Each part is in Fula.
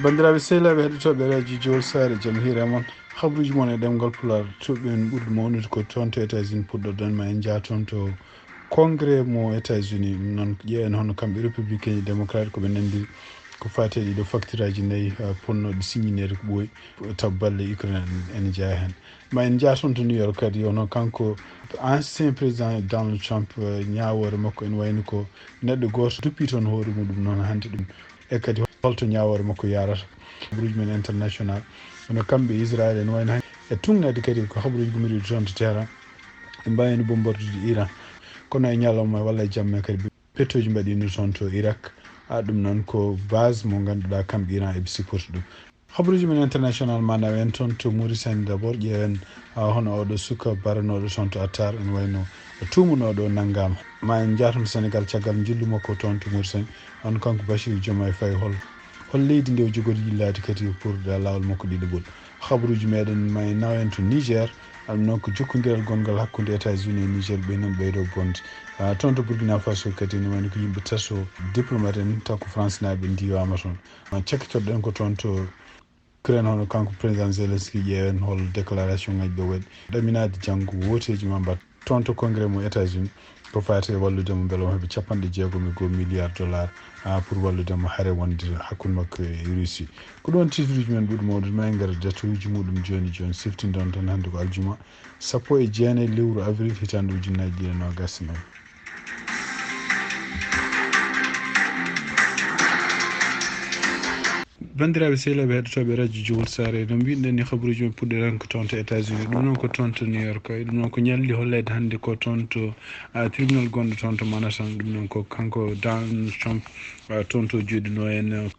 bandiraɓe sehlaɓe heɗotoɓe radio Jowol Sare jaam hiire moon habruji moon e ɗemgal pular toɓɓen ɓurɗo mawnude ko toon to États-Unis puɗɗoɗon ma en jaa toon to congrès mo États-Unis noon ƴeewen hono kamɓe républicain démocrate koɓe nandiri ko fati e ɗiɗo facture aji nayyi ponnoɗe signanede ko ɓooyi taw balle Ukraine ene jeeya hen ma en jaa toon to New York kadi hono kanko ancien président Donald Trump ñawore makko ene wayno ko neɗɗo goto duppi toon hoore muɗum noon hande ɗum e kadi holto ñawore makko yarata habruji men international hono kamɓe Israël ene wayno e tugnade kadi ko habruji gumiriɗo toon to terrain ɓe mbawino bombardude Iran kono e ñalawma walla e jamma kadi pettoji mbaɗino toon to Irak ɗum noon ko base mo ganduɗa kamɓe Iran eɓe sippota ɗum habruji men international manaw en toon to Mauritanie d' abord ƴeewen hono oɗo suka baranoɗo toon to Attar ene wayno tumunoɗo naggama ma en jaatom Sénégal caggal jillu makko toon to Mauritanie on kanko Bassirou Diomaye Faye hol leydi ndi o jogori yillade kadi pour lawol makko ɗiɗaɓol habruji meɗen ma en naw en to Niger ɗum noon ko jokkodiral gongal hakkude États-Unis e Niger ɓe noon ɓeydo bonde toon to Burkina Faso kadi ne wayno ko yimɓe tato diplomate en taw ko France naɓe ndiwama toon cakkitoɗen ko toon to Ukraine hono kanko président Zelensky ƴeewen hol déclaration ngaji ɗo waɗi ɗaminade janggo woteji ma mbat toon to congrès mo États-Unis ko fati e walludemo beele o heeɓe 61 milliard dollars pour walludemo haare wonde hakkude makko e Russie ko ɗon titruji men ɓuuri mawɗo ma en gara datuji muɗum joni siftindon tan hannde ko aljuma 19 lewru avril hitande ujunnaje ɗiɗi e nogas e nayyi bandiraɓe sehlaɓe heɗotoɓe radio Jowol Sare no mbinoɗen ni habruji men puɗɗiran ko toon to États-Unis ɗum noon ko toon to New York ɗum noon ko ñalli hollede hannde ko toon to tribunal gonɗo toon to Manhattan ɗum noon ko kanko Donald Trump toon to joɗino en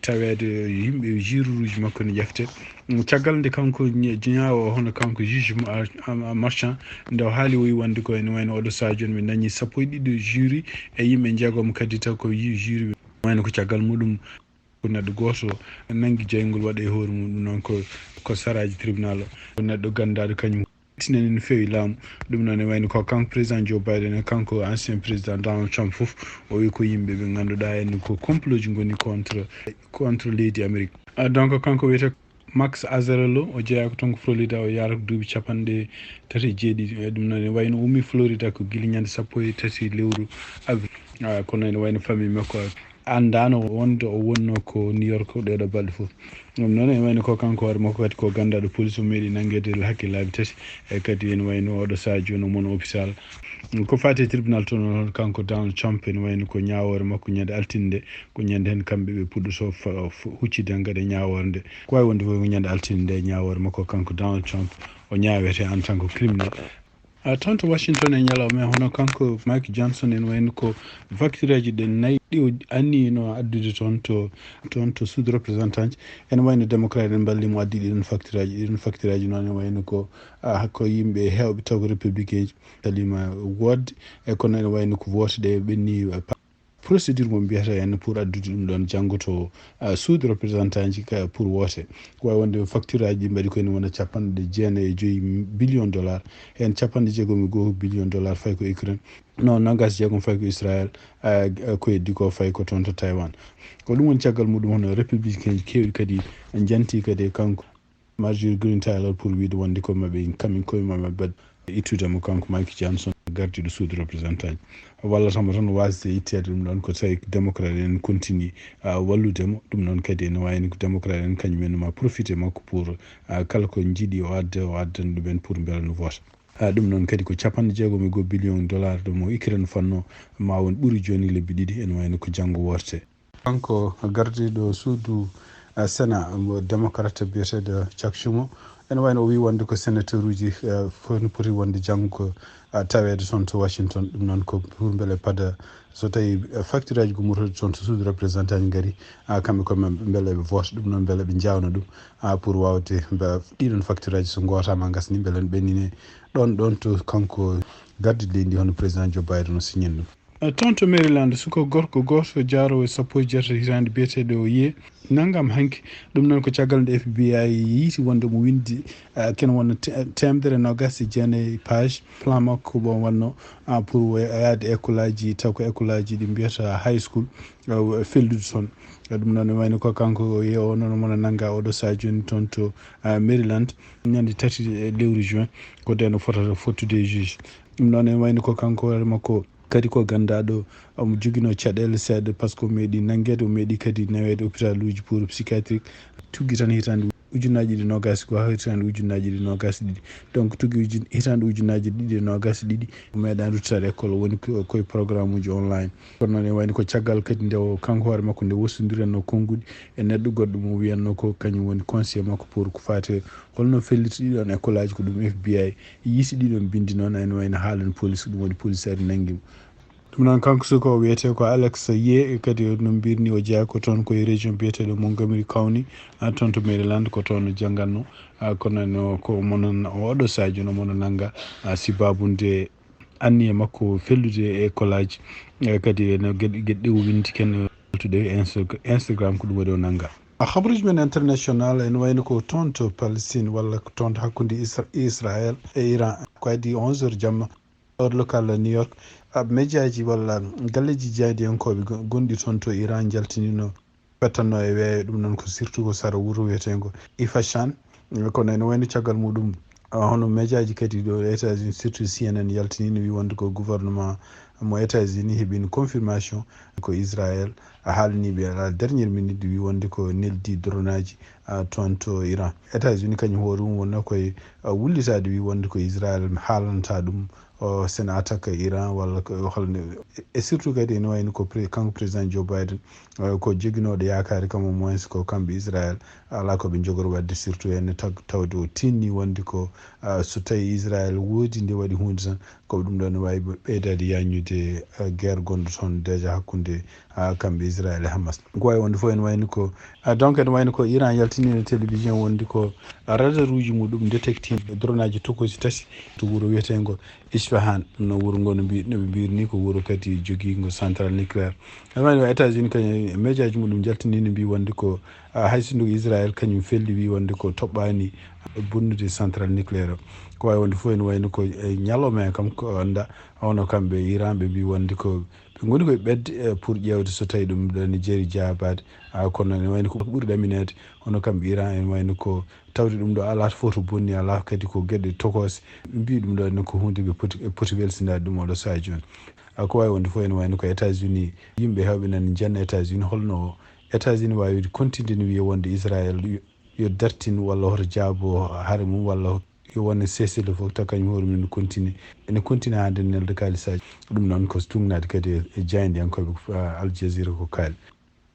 tawede yimɓe jiruruji makko ne ƴefte caggal nde kanko ñaawo hono kanko juge marchand nde o haali o wi wonde ko ene wayno oɗo Sadio mi dañi 12 jury e yimɓe jeegom kadi taw ko jury wayno ko caggal muɗum ko neɗɗo goto nanggui jeygol waɗa e hoore mum noon ko saraji tribunal o neɗɗo gandaɗo kañum tinani no fewi laamu ɗum noon e wayno ko kanko président Joe Biden e kanko ancien président Donald Trump foof o wi ko yimɓe ɓe ganduɗa en ko complot ji goni contre leydi Amérique donc kanko wiyete Max Azarello o jeeyaka toon ko Florida o yarata ko duuɓi 37 e ɗum noon e wayno ummi Florida ko guila ñande 13 lewru avril kono ene wayno famille makko andano wonde o wonno ko New York ɗeɗo balɗe foof ɗum noon ene wayno ko kanko hoore makko kadi ko gandaɗo police o meeɗi nanguede hakkillaɓe tati e kadi ene wayno oɗo Sadio no mon hôpital ko fati e tribunal toon kanko Donald Trump ene wayno ko ñawore makko ñande altine nde ko ñande hen kamɓe ɓe puɗɗoto huccide gaɗa ñawore nde ko wawi wonde ko ñande altine nde ñawore makko kanko Donald Trump o ñawete en tant que criminel toon to Washington e ñalawma hono kanko Mike Johnson en wayno ko facture aji ɗe nayyi ɗi o annino addude toon to sud représentant ene wayno démocrate en ballimo addi ɗiɗon facture aji noon ene wayno ko yimɓe hewɓe taw ko républicain ji kalima wodde e kono ene wayno ko vote ɗe ɓenni procédure mo mbiyata en pour addude ɗum ɗon janggo to sud représentant ji pour woote ko wawi wonde facture aji ɗi mbaɗi koyene wona 95 billion dollars hen 61 billion dollars fay ko Ukraine non 26 fay ko Israël ko heddi ko fay ko toon to Taiwan ko ɗum woni caggal muɗum hono républicain ji kewɗi kadi janti kadi kanko Marjorie Greene Taylor pour wiide wonde ko maɓe kamin koye maɓe ittudemo kanko Mike Johnson gardiɗo sud représentant walla tamo tan wasde ittede ɗum ɗon ko tawi démocrate en continue walludemo ɗum noon kadi ene wayni ko démocrate en kañumen ma profité makko pour kala ko jiiɗi o addana ɗumen pour beela no vote ɗum noon kadi ko 61 billion dollars ɗo mo Ukraine fanno ma won ɓuuri joni lebbi ɗiɗi ene wayno ko janggo worte kanko gardiɗo suudu Sénat mo démocrate biyeteɗo Chuck Schumer ene wayno o wi wonde ko sénateur uji fof no poti wonde janggo ko tawede toon to Washington ɗum noon ko pour beele pada so tawi facture aji gummotoɗe toon to sud représentant ji gaari kamɓe koye beele ɓe vote ɗum noon beele ɓe jawna ɗum pour wawde ɗiɗon facture aji so gotama gasni beele ne ɓennine ɗon to kanko gardiɗo leydi ndi hono président Joe Biden o signani ɗum tonto Maryland suko gorko goto jaarowo sappo e jeetati hitande biyeteɗo o yiye nanggam hanki ɗum noon ko caggal nde FBI yiiti wonde mo windi kene wonna temedere nogas e jeenayyi page plan makko bon wanno pour yaade école aji taw ko école aji ɗi mbiyata high school fellude toon ɗum noon wayno ko kanko yeewo noon mona nangga oɗo saha joni toon to Maryland ñande tati lewru juin ko nden o fotata fottude e juge ɗum noon en wayno ko kanko hoore makko kadi ko gandaɗo omo joguino caɗele seeɗa par ce que o meeɗi nanguede o meeɗi kadi nawede hôpital uji pour psychiatrique tugui tan hitande ujunnaji ɗiɗi nogas ko hitande ujunnaji ɗiɗi nogas ɗiɗi donc tugui hitande ujunnaji ɗiɗi e nogas ɗiɗi o meeɗani ruttade école woni koye programme uji online kono noon e wayno ko caggal kadi nde o kanko hoore makko nde wossodiranno konnguɗi e neɗɗo goɗɗo mo wiyanno ko kañum woni conseil makko pour ko fate holno felliti ɗiɗon école aji ko ɗum FBI yiiti ɗiɗon bindi noon ene wayno haalano police ɗum woni police ari nanguimo ɗum noon kanko suko o wiyete ko Alex Ye kadi no mbirni o jeeya ko toon koye région biyeteɗo Montgomery County toon to Maryland ko toon jangganno kono no ko mono oɗo saha joni omono nangga sibabunde anniye makko fellude e école aji kadi no gueɗe ɗe o windi ken tude Instagram ko ɗum waɗi o nangga habaruji men international en wayno ko toon to Palestine walla ko toon to hakkude Israël e Iran ko adi 11h jamma heure local New York médiaji walla galleji jeydiyankoɓe gonɗi toon to Iran jaltinino pettanno e weeyo ɗum noon ko surtout ko sara wuuro wiyetengo Ifashan kono ene wayno caggal muɗum hono médiaji kadi ɗo États-Unis surtout CNN yaltinino wi wonde ko gouvernement mo États-Unis heeɓino confirmation ko Israël haalaniɓe à la dernière minute wi wonde ko neldi drone aji toon to Iran États-Unis kañum hoore mum wonno koye wullitade wi wonde ko Israël haalanta ɗum sene attaque Iran walla holno et surtout kadi ene wayno ko kanko président Joe Biden ko joguinoɗo yakare kam au moins ko kamɓe Israël ala koɓe jogori wadde surtout ene tawde o tinni wonde ko so tawi Israël woodi nde waɗi hunde tan koɓe ɗum ɗo ne wawi ɓeydade yañude guerre gonɗo toon déjà hakkude kamɓe Israël e Hamas ko wawi wonde fof ene wayno ko donc ene wayno ko Iran yaltinino télévision wonde ko radar uji muɗum détecti drone aji tokosi tati to wuuro wiyetengo Isfahan no wuuro ngo noɓe mbirni ko wuuro kadi joguigo central nucléaire ene wayno États-Unis kañum médiaji muɗum jaltinino mbi wonde ko hay sinno Israël kañum felli wi wonde ko toɓɓani bonnude central nucléaire o ko wawi wonde fof ene wayno ko ñalawma kam ko anda hono kamɓe Iran ɓe mbi wonde ko ɓe goni koye ɓedde pour ƴewde so tawi ɗum ɗone jeeri jabade kono ene wayno ko ɓuuri ɗaminede hono kamɓe Iran ene wayno ko tawde ɗum ɗo ala fof to bonni ala kadi ko gueɗe tokose ɓe mbi ɗum ɗo ko hunde ɓe poti welsinade ɗum oɗo saha joni ko wawi wonde fof ene wayno ko États-Unis yimɓe hewɓe nana janna États-Unis holno États-Unis wawi continue wiya wonde Israël yo dartin walla hoto jaabo haare mum walla yo wonne cessez-le-feu fof taw kañum hoore mum ene continue hande nelde kalisaji ɗum noon ko tumnade kadi e jeydiyankoɓe Al Jazeera ko kaali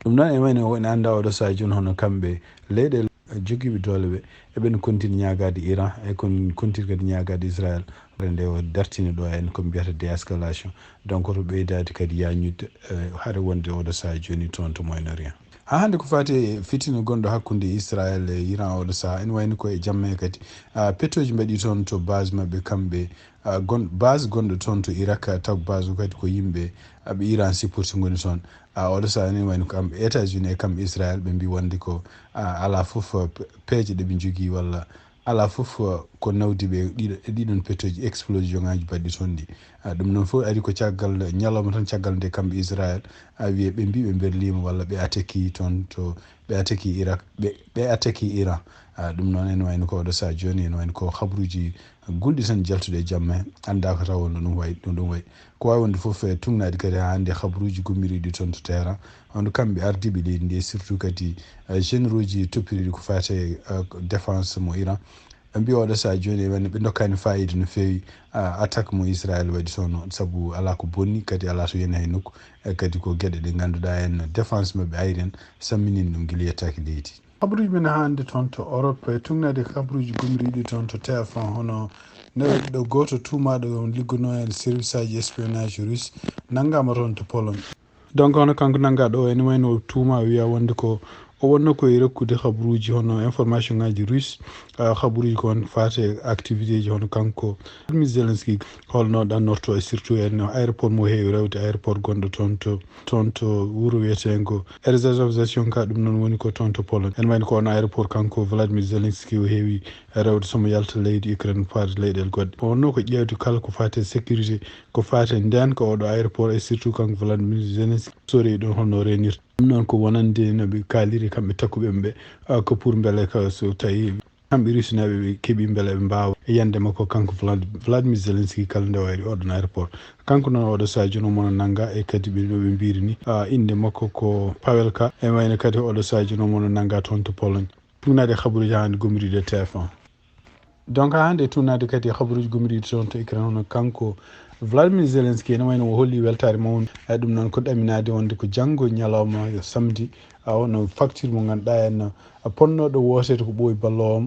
ɗum noon e wayno ene anda oɗo saha joni hono kamɓe leyɗele joguiɓe doole ɓe eɓene continue ñagade Iran e kon continue kadi ñagade Israël nde o dartini ɗo en ko mbiyata déescalation donc to ɓeydade kadi yañude haade wonde oɗo saha joni toon to Moyen-Orient hande ko fati fitina gonɗo hakkude Israël e Iran oɗo saha ene wayno koye jamma kadi pettoji mbaɗi toon to base mabɓe kamɓe base gonɗo toon to Irak taw base o kadi ko yimɓe ɓe Iran supporti goni toon oɗo saha ene wayno ko kamɓe États-Unis e kamɓe Israël ɓe mbi wonde ko ala foof peeje ɗeɓe jogui walla ala foof ko nawdi ɓe ɗiɗon pettoji explosion ngaji mbaɗɗi toon ɗi ɗum noon fof ari ko caggal ñalawma tan caggal nde kamɓe Israël wiye ɓe mbi ɓe berlima walla ɓe attaque toon to ɓe attaque Irak ɓe attaque Iran ɗum noon ene wayno ko oɗo saha joni ene wayno ko habaruji gulɗi tan jaltuɗe e jamma anda ko taw wonno ɗum wayi ɗum wayi ko wawi wonde foof tumnade kadi hande habaruji gummiriɗi toon to terrain hono kamɓe ardiɓe leydi ndi surtout kadi généraux ji toppiriɗi ko fate défense mo Iran ɓe mbi oɗo saha joni ɓe dokkani fayida no fewi attaque mo Israël waɗi toon saabu ala ko bonni kadi ala to yana hay nokku kadi ko gueɗe ɗe ganduɗa en défense mabɓe ayren samminini ɗum guila yettaki leydi habaruji men hande toon to Europe tumnade habaruji gomriɗi toon to TF1 hono newaɗi ɗo goto tumaɗo liggono e service aji espionnage russe nanggama toon to Pologne donc hono kanko nanggaɗo ene wayno tuma wiya wonde ko o wonno koye rokkude habaruji hono information ngaji russe habaruji ko on fate activité ji hono kanko Zelensky holno ɗannorto e surtout en aéroport mo heewi rewde aéroport gonɗo toon to wuuro wiyetengo Erzazovstation ka ɗum noon woni ko toon to Pologne en wayno ko on aéroport kanko Vladimir Zelensky o heewi rewde somo yalta leydi Ukraine faade leyɗele goɗɗe wonno ko ƴewde kala ko fate sécurité ko fate ndenka oɗo aéroport et surtout kanko Vladimir Zelensky sori ɗon holno renirta ɗum noon ko wonande noɓe kaaliri kamɓe takkuɓe ɓe ko pour beele ka so tawi kamɓe rusunaɓe ɓe keeɓi beele ɓe mbawa yande makko kanko Vladimir Zelensky kala nde wayri oɗon aéroport kanko noon oɗo sadio no mono nangga e kadi ɓe no ɓe mbiri ni inde makko ko Pawelka e wayno kadi oɗo sadio no mono nangga toon to Pologne tugnade habaruji hande gomriɗe TF1 donc hande tugnade kadi habaruji gomriɗe toon to Ukraine hono kanko Vladimir Zelensky ene wayno o holli weltare mawde ɗum noon ko ɗaminade wonde ko janggo ñalawma samedi wono facture mo ganduɗa en ponnoɗo wosede ko ɓooyi ballowo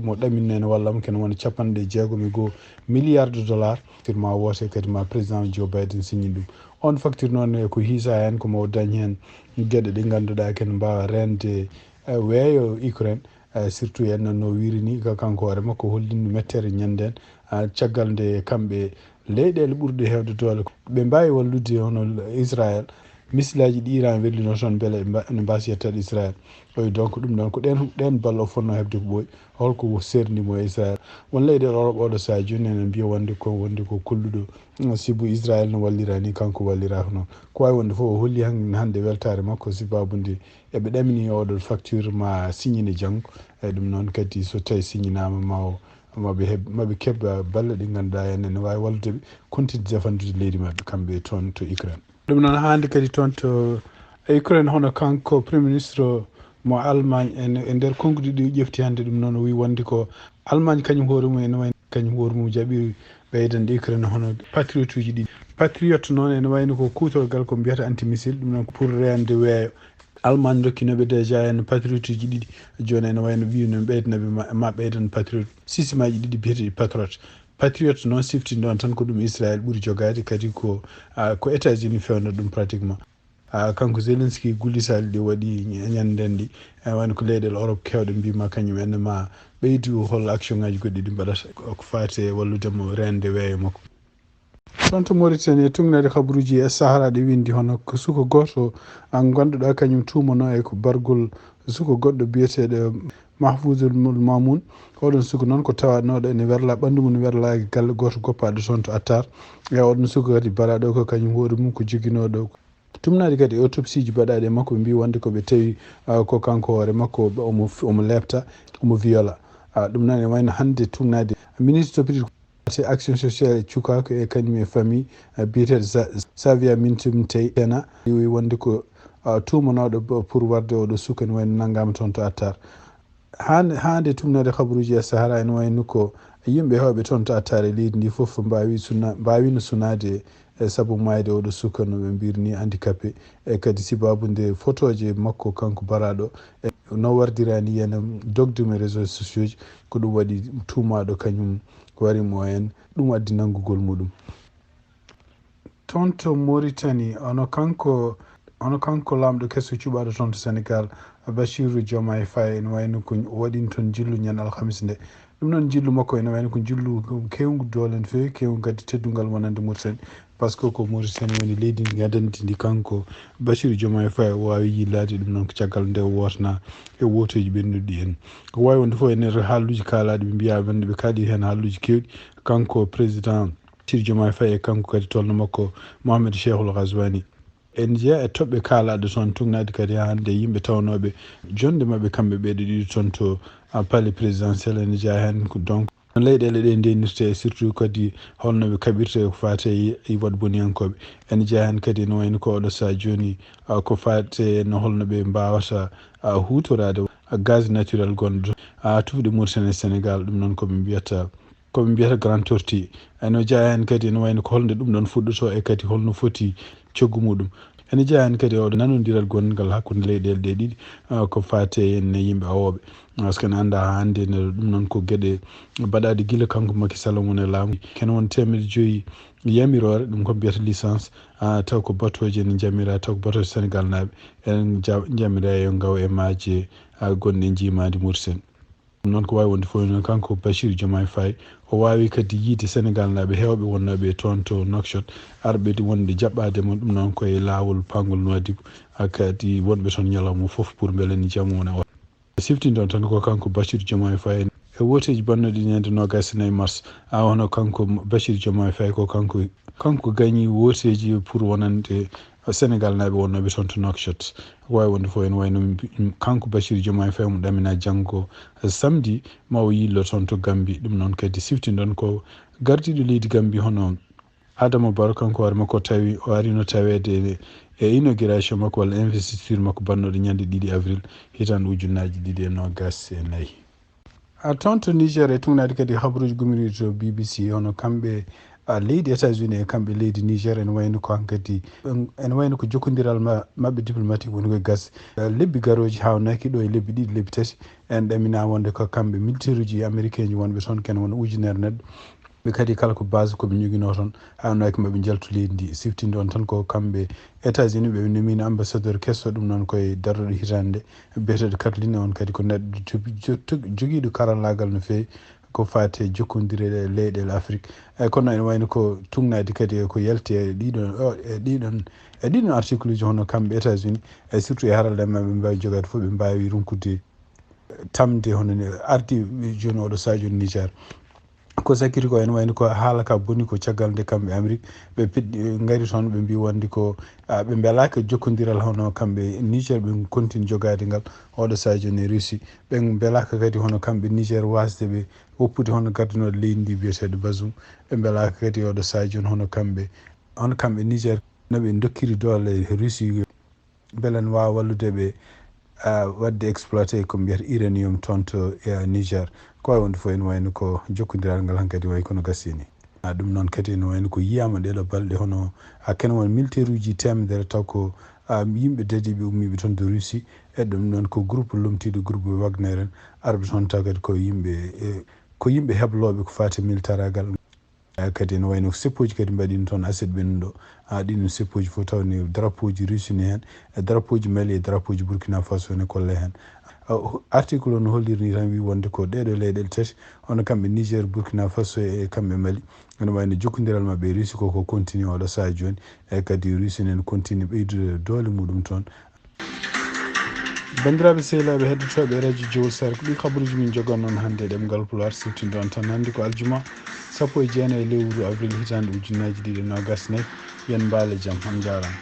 mo ɗaminne ne wallamo kene wona 6.6 milliard de dollars facture ma woose kadi ma président Joe Biden signi ɗum on facture noon ko hiisa hen komo dañi hen gueɗe ɗe ganduɗa kene mbawa rende weeyo Ukraine surtout en no wirini kanko hoore makko hollino mettere ñanden caggal nde kamɓe leyɗele ɓurɗe hewde doole ɓe mbawi wallude hono Israël misilaji ɗi Iran wellino toon beele ne mbasi yettade Israël donc ɗum ɗon ko ɗen balle o fonno hebde ko ɓooyi holko serdimo e Israël won leyɗele Europe oɗo saha joni enen mbiya wonde ko kolluɗo sibu Israël no wallira ni kanko walliraka noon ko wawi wonde fof o holli hande weltare makko sibabude eɓe ɗamini oɗo facture ma signine janggo ɗum noon kadi so tawi signinama maɓe keɓa balle ɗe ganduɗa en ne wawi walludeɓe continue defandude leydi mabɓe kamɓe toon to Ukraine ɗum noon hande kadi toon to Ukraine hono kanko premier ministre mo Allemagne e nder konngudi ɗi ƴefti hande ɗum noon o wi wonde ko Allemagne kañum hoore mum ene wayno kañum hoore mum jaɓi ɓeydande Ukraine hono patriote uji ɗi patriote noon ene wayno ko kutorgal ko mbiyata antimissile ɗum noon pour rende weeyo Allemagne rokkinoɓe déjà en patriote uji ɗiɗi joni ene wayno wino ɓeydanaɓe ma ɓeydan patriote systéme aji ɗiɗi biyeteɗi patriote noon sifti ɗon tan ko ɗum Israël ɓuuri jogade kadi ko États-Unis fewna ɗum pratiquement kanko Zelensky gullisali ɗi waɗi ñanden ɗi wayno ko leyɗele Europe kewɗe mbima kañum enne ma ɓeydu hol action ngaji goɗɗi ɗi mbaɗata ko fate walludemo rende weeyo makko toon to Mauritanie tugnade habaruji e Sahara ɗe windi hono ko suko goto ganduɗa kañum tumano e ko bargol suko goɗɗo biyeteɗo Mahfouzul Mamoun oɗon suko noon ko tawanoɗo ene werla ɓandu mum werla galle goto goppaɗo toon to Attar e oɗon suko kadi baraɗo ko kañum hoore mum ko joguinoɗo tumnade kadi autopsie ji baɗaɗe makko ɓe mbi wonde koɓe tawi ko kanko hoore makko omo lebta omo viola ɗum noon e wayno hande tumnade ministre toppitiɗo action sociale cukako e kañum e famille biyeteɗo Savia Mintum Tena wi wonde ko tumanoɗo pour warde oɗo suka ne wayno naggama toon to Attar hande tumnade habaruji e Sahara ene wayno ko yimɓe hewɓe toon to Attar e leydi ndi foof mbawino sunade e saabu mayde oɗo suka no ɓe mbirni handicapé e kadi sibabude photoje makko kanko baraɗo no wardirani yen dogdemo réseaux sociaux ji ko ɗum waɗi tumaɗo kañum warimo hen ɗum addi nanggugol muɗum toon to Mauritanie ono kanko lamɗo kesso cuɓaɗo toon to Sénégal Bassirou Diomaye Faye ene wayno ko waɗino toon jillu ñande alhamis nde ɗum noon jillu makko ene wayno ko jillu kewgu doole no fewi kewgu kadi teddugal wonande Mauritanie par ce que ko Mauritanie woni leydi ndi gadandi ndi kanko Bassirou Diomaye Faye wawi yillade ɗum noon ko caggal nde wotana e wotoji ɓennuɗi en ko wawi wonde fof ene haalluji kalaɗe ɓe mbiya wonde ɓe kaali hen haalluji kewɗi kanko président Bassirou Diomaye Faye e kanko kadi tolno makko Mohamed Cheikhul Ghazouani en jeeya e toɓɓe kaalaɗe toon tugnade kadi hande yimɓe tawnoɓe jonde mabɓe kamɓe ɓeɗo ɗiɗi toon to palais présidentiel ene jeeya hen donc leyɗele ɗe ndenirte e surtout kadi holno ɓe kaɓirte ko fate waɗ boniyankoɓe ene jeeya hen kadi no wayno ko oɗo saha joni ko fate no holno ɓe mbawata hutorade gaz naturel gonɗo tufde Mauritanie e Sénégal ɗum noon koɓe mbiyata Grand Tortue ene jeeya hen kadi no wayno ko holde ɗum ɗon fuɗɗoto e kadi holno foti coggu muɗum ene jeyani kadi oɗo nanodiral gongal hakkude leyɗele ɗe ɗiɗi ko fate enne yimɓe awoɓe par ce que ne anda hande ne ɗum noon ko gueɗe baɗaɗe guila kanko Macky Sall woni laamu kene won 500 yamirore ɗum ko mbiyata licence taw ko batoje ne jamira taw ko batoje Sénégal naaɓe en jamira yo gaw e maaje gonɗe jimadi Mauritanie ɗum noon ko wawi wonde fof noon kanko Bachir Diomaye Faye o wawi kadi yiide Sénégal naaɓe hewɓe wonnoɓe toon to Nouakchott arɓe wonde jaɓɓademo ɗum noon koye lawol pangol Nouadhibou kadi wonɓe toon ñalawma foof pour beele ni jaam wona siftindon tan ko kanko Bachir Diomaye Faye e woteji bannoɗi ñande 29 mars hono kanko Bachir Diomaye Faye ko kanko gagni woteji pour wonande Sénégal naaɓe wonnoɓe toon to Nouakchott wawi wonde fof en wayno kanko Bachir Diomaye Faye mo ɗamina janggo samedi ma o yillo toon to Gambie ɗum noon kadi siftindon ko gardiɗo leydi Gambie hono Adama Barrow kanko hoore makko tawi o arino tawede e inauguration makko walla investiture makko bannoɗo ñande 2 avril hitande ujunnaji 2024 toon to Niger e tugnade kadi habaruji gumiri to BBC hono kamɓe leydi États-Unis e kamɓe leydi Niger ene wayno ko hankadi ene wayno ko jokkodiral mabɓe diplomatique woni koye gas lebbi garoji hawnaki ɗo e lebbi ɗiɗi lebbi tati en ɗamina wonde ko kamɓe militaire uji américain ji wonɓe toon ken wona ujunere neɗɗo ɓe kadi kala ko base koɓe joguino toon hawnaki maɓe jaltu leydi ndi siftinde on tan ko kamɓe États-Unis ɓe nomini ambassadeur kesso ɗum noon koye darɗo hitande biyeteɗo Kathleen on kadi ko neɗɗo joguiɗo karallagal no fewi ko fate jokkodire leyɗele Afrique kono ene wayno ko tugnadi kadi ko yalti e ɗiɗon article uji hono kamɓe États-Unis e surtout e haralleɓe maɓe mbawi jogade fof ɓe mbawi ronkude tamde hono ardi joni oɗo Sadio Niger ko sakkiri ko ene wayno ko haala ka boni ko caggal nde kamɓe Amérique ɓe piɗɗi gari toon ɓe mbi wonde ko ɓe beelaka jokkodiral hono kamɓe Niger ɓe continue jogade ngal oɗo Sadio ne Russie ɓe beelaka kadi hono kamɓe Niger wasde ɓe woppude hono gardinoɗo leydi ndi biyeteɗo Bazoum ɓe beelaka kadi oɗo Sadio hono kamɓe Niger noɓe dokkiri dole Russie beele ne wawa wallude ɓe wadde exploité ko mbiyata uranium toon to Niger ko wawi wonde fof ene wayno ko jokkodiral ngal hankkadi way kono gasini ɗum noon kadi ene wayno ko yiyama ɗeɗo balɗe hono kene won militaire uji temedere taw ko yimɓe dadiɓe ummiɓe toon de Russie e ɗum noon ko groupe lomtiɗo groupe Wagner en arɓe toon taw kadi ko yimɓe hebloɓe ko fati militaire agal kadi ene wayno seppoji kadi mbaɗino toon aset ɓennuɗo ɗin seppoji fof tawni drapeau ji Russie ni hen e drapeau ji Mali e drapeau ji Burkina Faso ne kolle hen article o no holliri tan wi wonde ko ɗeɗo leyɗele tati hono kamɓe Niger Burkina Faso e kamɓe Mali ene wayno jokkodiral mabɓe Russie koko continue oɗo saha joni e kadi Russie ne continue ɓeydude doole muɗum toon bandiraɓe sehilaɓe heddotoɓe radio Jowol Sare ko ɗi kabaruji min jogon noon hannde ɗemgal Pulaar siftinde on tan hannde ko aljuma 19 lewru avril hitande ujunnaji 2024 yen mbaale jaam on jarama.